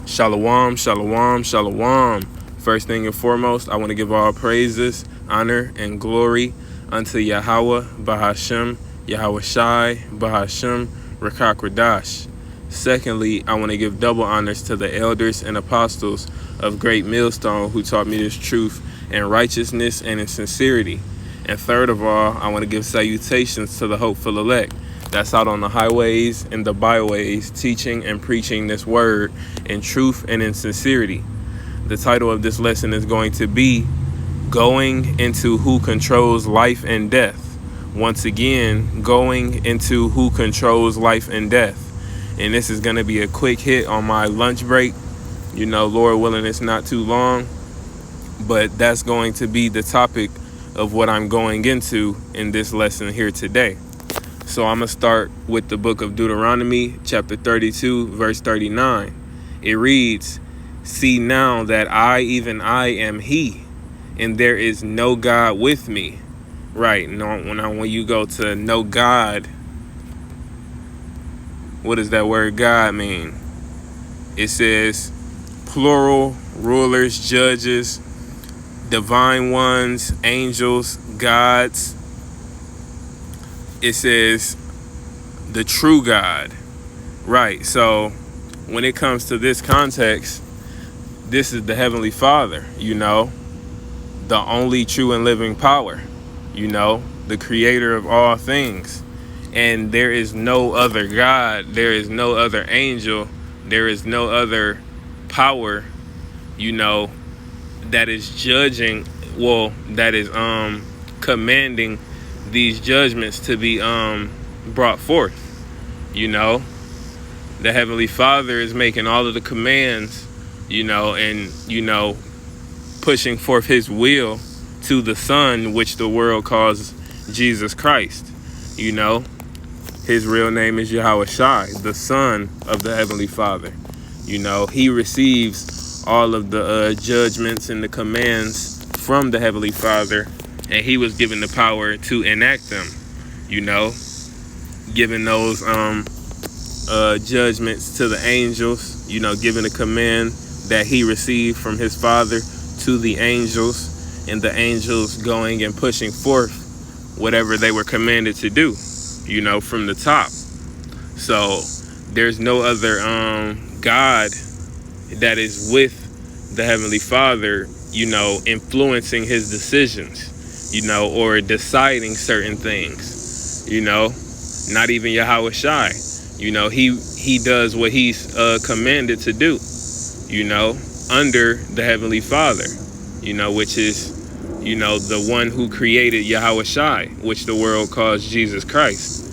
Shalom, shalom, shalom. First thing and foremost, I want to give all praises, honor, and glory unto Yahweh, Bahashem, Yahweh Shai, Bahashem, Rakak Radash. Secondly, I want to give double honors to the elders and apostles of Great Millstone who taught me this truth in righteousness and in sincerity. And third of all, I want to give salutations to the hopeful elect that's out on the highways and the byways teaching and preaching this word in truth and in sincerity. The title of this lesson is going to be Going into Who Controls Life and Death. Once again, going into who controls life and death. And this is going to be a quick hit on my lunch break. You know, Lord willing, it's not too long, but that's going to be the topic of what I'm going into in this lesson here today. So I'm going to start with the book of Deuteronomy, chapter 32, verse 39. It reads, "See now that I, even I, am He, and there is no God with me." Right. Now, when you go to no God, what does that word God mean? It says plural, rulers, judges, divine ones, angels, gods. It says the true God. Right. So when it comes to this context, this is the Heavenly Father, you know, the only true and living power, you know, the creator of all things. And there is no other God. There is no other angel. There is no other power, you know, that is judging, that is commanding these judgments to be brought forth. You know, the Heavenly Father is making all of the commands, you know, and, you know, pushing forth his will to the Son, which the world calls Jesus Christ. You know, his real name is Yahweh Shai, the Son of the Heavenly Father. You know, he receives all of the judgments and the commands from the Heavenly Father, and he was given the power to enact them, you know, giving those judgments to the angels, you know, giving a command that he received from his Father to the angels, and the angels going and pushing forth whatever they were commanded to do, you know, from the top. So there's no other God that is with the Heavenly Father, you know, influencing his decisions, you know, or deciding certain things, you know, not even Yahweh Shai. You know, he does what he's commanded to do, you know, under the Heavenly Father, you know, which is, you know, the one who created Yahweh Shai, which the world calls Jesus Christ.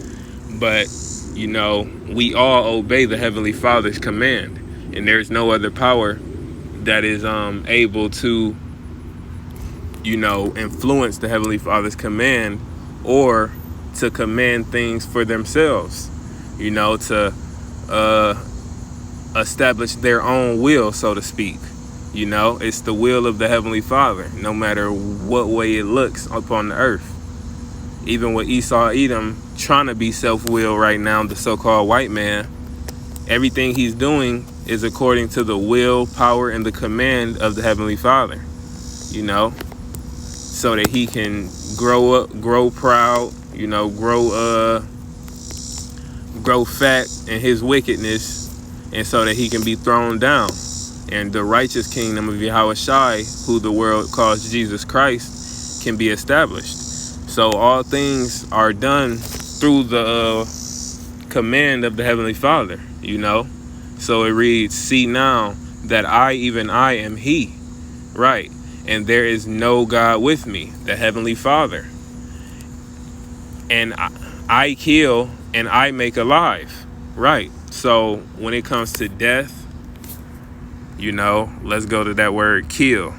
But, you know, we all obey the Heavenly Father's command, and there's no other power that is able to, you know, influence the Heavenly Father's command or to command things for themselves, you know, to establish their own will, so to speak. You know, it's the will of the Heavenly Father, no matter what way it looks upon the earth. Even with Esau Edom trying to be self-willed right now, the so-called white man, everything he's doing is according to the will, power, and the command of the Heavenly Father, you know, so that he can grow up, grow proud, you know, grow fat in his wickedness, and so that he can be thrown down, and the righteous kingdom of Yahweh Shai, who the world calls Jesus Christ, can be established. So all things are done through the command of the Heavenly Father, you know. So it reads, "See now that I, even I, am He." Right. And there is no God with me, the Heavenly Father. And I kill and I make alive. Right. So when it comes to death, you know, let's go to that word kill.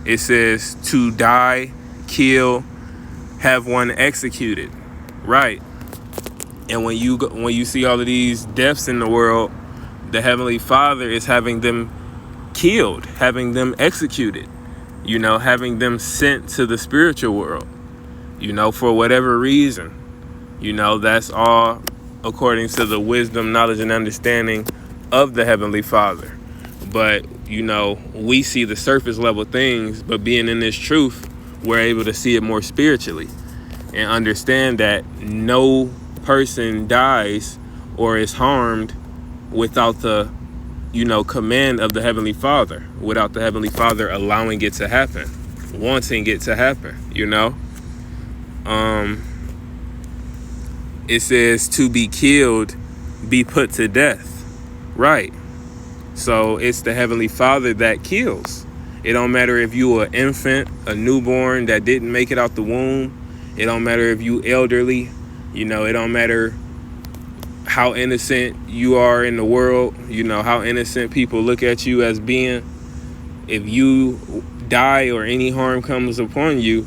It says to die, kill, have one executed. Right. And when you see all of these deaths in the world, the Heavenly Father is having them killed, having them executed, you know, having them sent to the spiritual world, you know, for whatever reason. You know, that's all according to the wisdom, knowledge, and understanding of the Heavenly Father. But, we see the surface level things, but being in this truth, we're able to see it more spiritually and understand that no person dies or is harmed without the, command of the Heavenly Father, without the Heavenly Father allowing it to happen, wanting it to happen, It says to be killed, be put to death. Right. So it's the Heavenly Father that kills. It don't matter if you an infant, a newborn that didn't make it out the womb. It don't matter if you elderly. It don't matter how innocent you are in the world. How innocent people look at you as being. If you die or any harm comes upon you,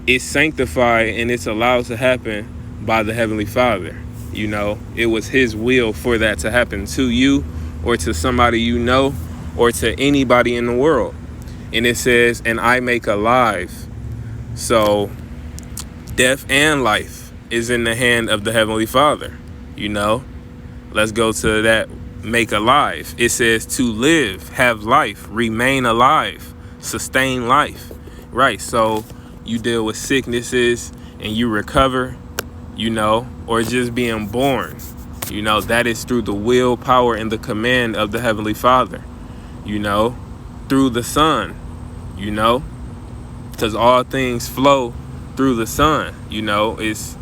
it's sanctified and it's allowed to happen by the Heavenly Father. It was his will for that to happen to you or to somebody or to anybody in the world. And it says, and I make alive. So death and life is in the hand of the Heavenly Father. Let's go to that make alive. It says to live, have life, remain alive, sustain life. Right. So you deal with sicknesses and you recover, or just being born. That is through the will, power, and the command of the Heavenly Father, through the Son, because all things flow through the Son, it's,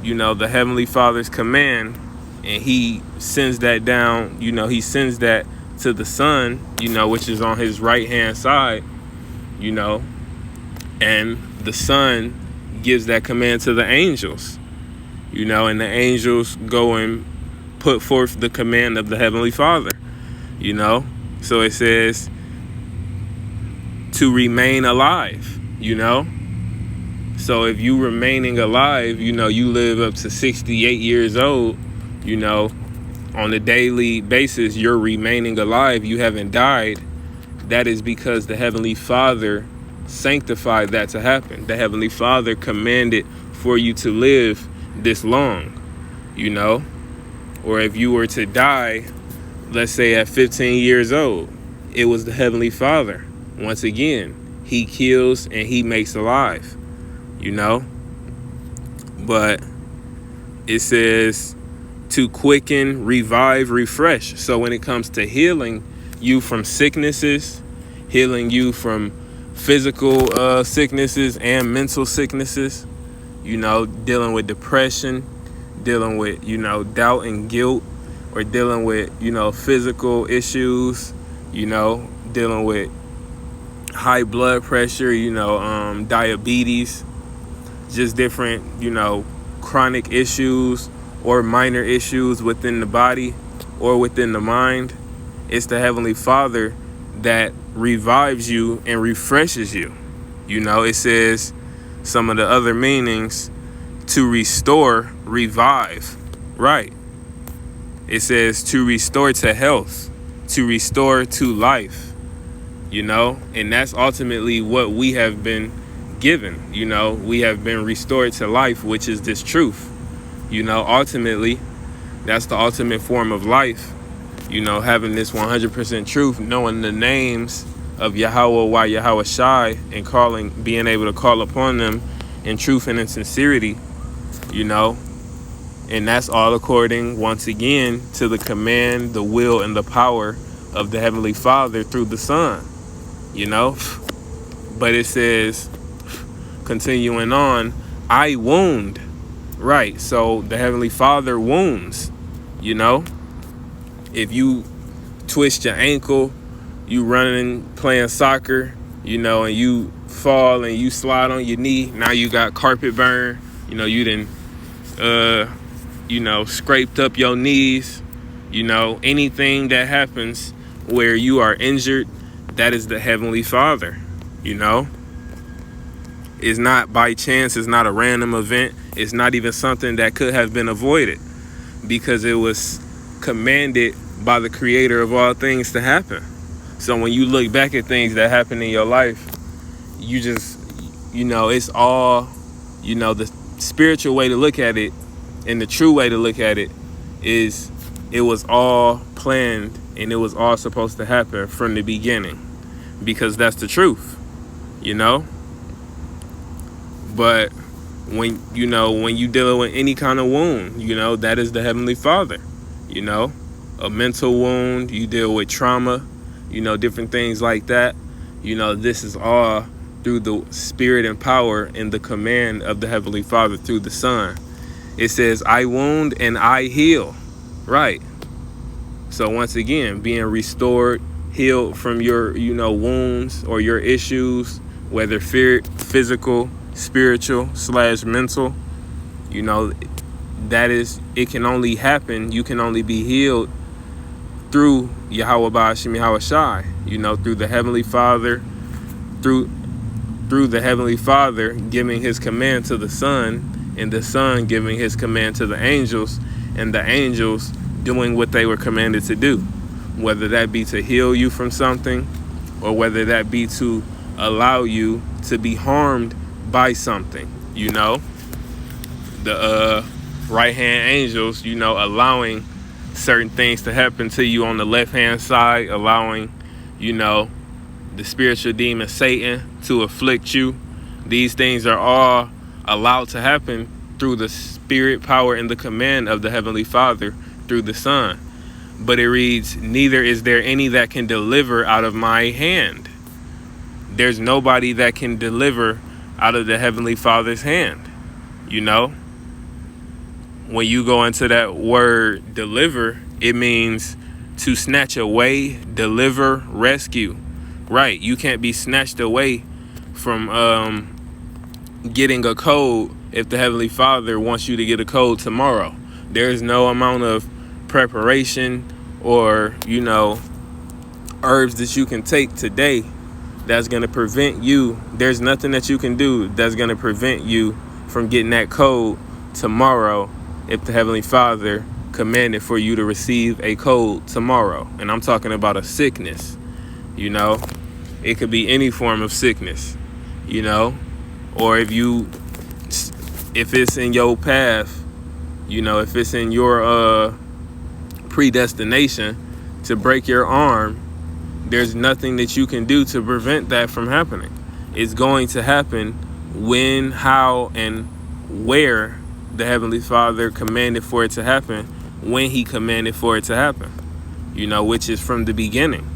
the Heavenly Father's command, and he sends that down, he sends that to the Son, which is on his right-hand side, and the Son gives that command to the angels, and the angels go and put forth the command of the Heavenly Father, So it says to remain alive, So if you remaining alive, you live up to 68 years old, on a daily basis, you're remaining alive. You haven't died. That is because the Heavenly Father sanctified that to happen. The Heavenly Father commanded for you to live this long, or if you were to die, let's say at 15 years old, it was the Heavenly Father. Once again, he kills and he makes alive, but it says to quicken, revive, refresh. So when it comes to healing you from sicknesses, healing you from physical sicknesses and mental sicknesses, dealing with depression, dealing with, doubt and guilt, or dealing with, physical issues, dealing with high blood pressure, diabetes, just different, chronic issues or minor issues within the body or within the mind. It's the Heavenly Father that revives you and refreshes you. It says some of the other meanings to restore, revive. Right. It says to restore to health, to restore to life, and that's ultimately what we have been given. We have been restored to life, which is this truth. Ultimately, that's the ultimate form of life, having this 100% truth, knowing the names of Yahweh, why Yahweh Shai, and being able to call upon them in truth and in sincerity, and that's all according, once again, to the command, the will, and the power of the Heavenly Father through the Son, but it says, continuing on, I wound. Right. So the Heavenly Father wounds, if you twist your ankle, you running, playing soccer, and you fall and you slide on your knee. Now you got carpet burn, you done, scraped up your knees, anything that happens where you are injured, that is the Heavenly Father, It's not by chance. It's not a random event. It's not even something that could have been avoided, because it was commanded by the Creator of all things to happen. So when you look back at things that happen in your life, you just, it's all, the spiritual way to look at it and the true way to look at it is it was all planned and it was all supposed to happen from the beginning, because that's the truth, you know. But when you dealing with any kind of wound, that is the Heavenly Father. A mental wound, you deal with trauma, different things like that. This is all through the spirit and power and the command of the Heavenly Father through the Son. It says, I wound and I heal. Right. So once again, being restored, healed from your, wounds or your issues, whether physical, spiritual / mental, that is, it can only happen. You can only be healed through Yahweh Ba'ashim Yahweh Shai, through the Heavenly Father, through the Heavenly Father giving his command to the Son, and the Son giving his command to the angels, and the angels doing what they were commanded to do, whether that be to heal you from something, or whether that be to allow you to be harmed by something. The right-hand angels, allowing certain things to happen to you on the left-hand side, allowing, the spiritual demon Satan to afflict you. These things are all allowed to happen through the spirit, power, and the command of the Heavenly Father through the Son. But it reads, neither is there any that can deliver out of my hand. There's nobody that can deliver out of the Heavenly Father's hand. When you go into that word deliver, it means to snatch away, deliver, rescue. Right. You can't be snatched away from getting a code if the Heavenly Father wants you to get a code tomorrow. There's no amount of preparation or, herbs that you can take today that's going to prevent you. There's nothing that you can do that's going to prevent you from getting that code tomorrow if the Heavenly Father commanded for you to receive a code tomorrow. And I'm talking about a sickness, It could be any form of sickness, or if it's in your path, if it's in your predestination to break your arm, there's nothing that you can do to prevent that from happening. It's going to happen when, how, and where the Heavenly Father commanded for it to happen, when he commanded for it to happen, which is from the beginning.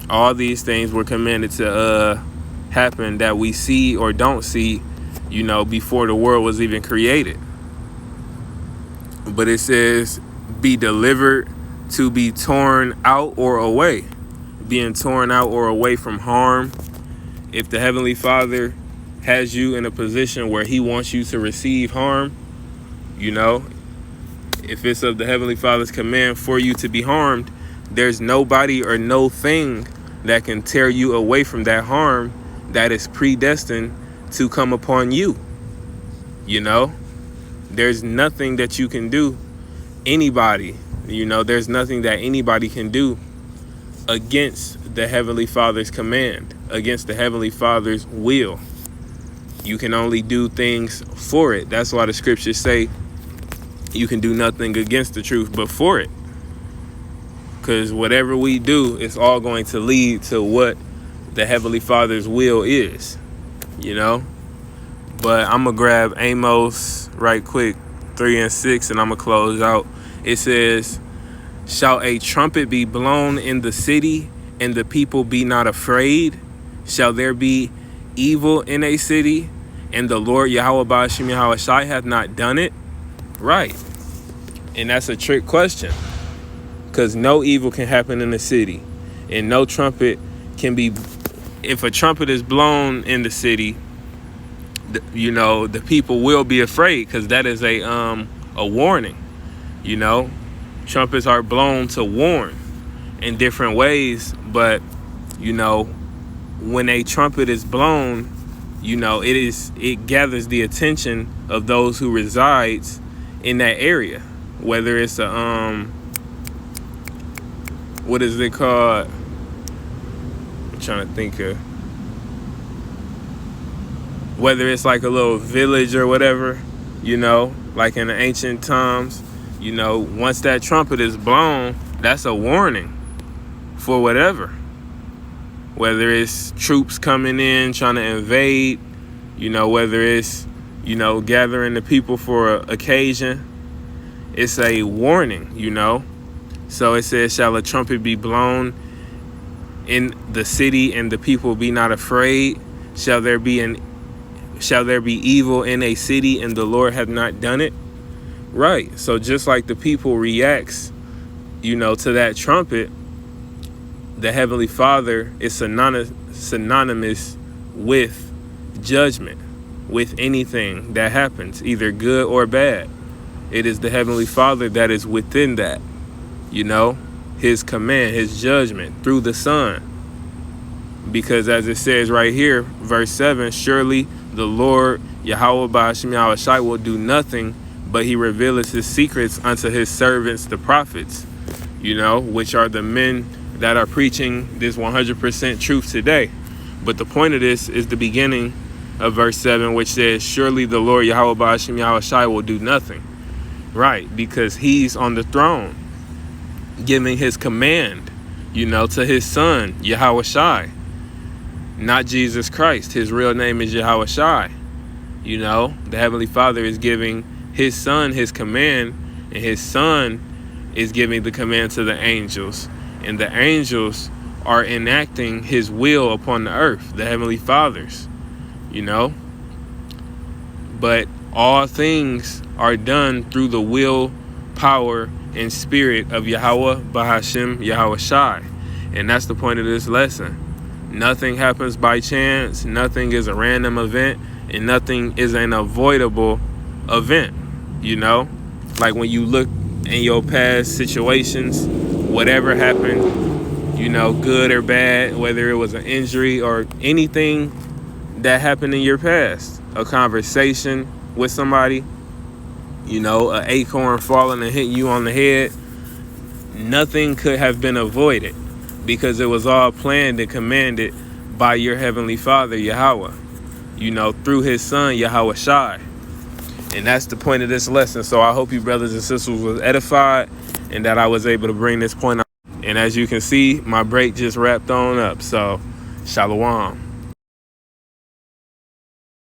All these things were commanded to happen that we see or don't see, before the world was even created. But it says, be delivered, to be torn out or away. Being torn out or away from harm. If the Heavenly Father has you in a position where he wants you to receive harm, if it's of the Heavenly Father's command for you to be harmed, there's nobody or no thing that can tear you away from that harm that is predestined to come upon you. There's nothing that you can do. Anybody, there's nothing that anybody can do against the Heavenly Father's command, against the Heavenly Father's will. You can only do things for it. That's why the scriptures say you can do nothing against the truth but for it. Because whatever we do, it's all going to lead to what the Heavenly Father's will is, But I'm going to grab Amos right quick, 3 and 6, and I'm going to close out. It says, shall a trumpet be blown in the city, and the people be not afraid? Shall there be evil in a city, and the Lord Yahweh Ba'ashim Yahweh Shai hath not done it? Right. And that's a trick question. Because no evil can happen in the city. And no trumpet can be... If a trumpet is blown in the city, the people will be afraid, because that is a warning. Trumpets are blown to warn in different ways. But, when a trumpet is blown, it gathers the attention of those who resides in that area. Whether it's a... what is it called? I'm trying to think of... Whether it's like a little village or whatever, like in the ancient times, You know, once that trumpet is blown, that's a warning for whatever. Whether it's troops coming in, trying to invade, you know, whether it's, you know, gathering the people for an occasion, it's a warning, you know. So it says, shall a trumpet be blown in the city and the people be not afraid? Shall there be evil in a city and the Lord have not done it? Right. So just like the people reacts, you know, to that trumpet, the Heavenly Father is synonymous with judgment, with anything that happens, either good or bad. It is the Heavenly Father that is within that, you know, his command, his judgment through the Son. Because as it says right here, verse 7, surely the Lord Yahweh Ba'ashem Yahushai will do nothing, but he revealeth his secrets unto his servants, the prophets, you know, which are the men that are preaching this 100% truth today. But the point of this is the beginning of verse 7, which says, surely the Lord Yahweh Ba'ashem Yahushai will do nothing. Right, because he's on the throne, giving his command, you know, to his son, Yahushai, not Jesus Christ. His real name is Yahushai. You know, the Heavenly Father is giving his son his command, and his son is giving the command to the angels. And the angels are enacting his will upon the earth, the Heavenly Father's, you know. But all things are done through the will, power, and spirit of Yahweh Ba'ashem Yahushai. And that's the point of this lesson. Nothing happens by chance, nothing is a random event, and nothing is an avoidable event, you know? Like when you look in your past situations, whatever happened, you know, good or bad, whether it was an injury or anything that happened in your past, a conversation with somebody, you know, an acorn falling and hitting you on the head, nothing could have been avoided because it was all planned and commanded by your Heavenly Father, Yahweh, you know, through his son, Yahushai. And that's the point of this lesson. So I hope you brothers and sisters was edified and that I was able to bring this point out. And as you can see, my break just wrapped on up. So, shalom.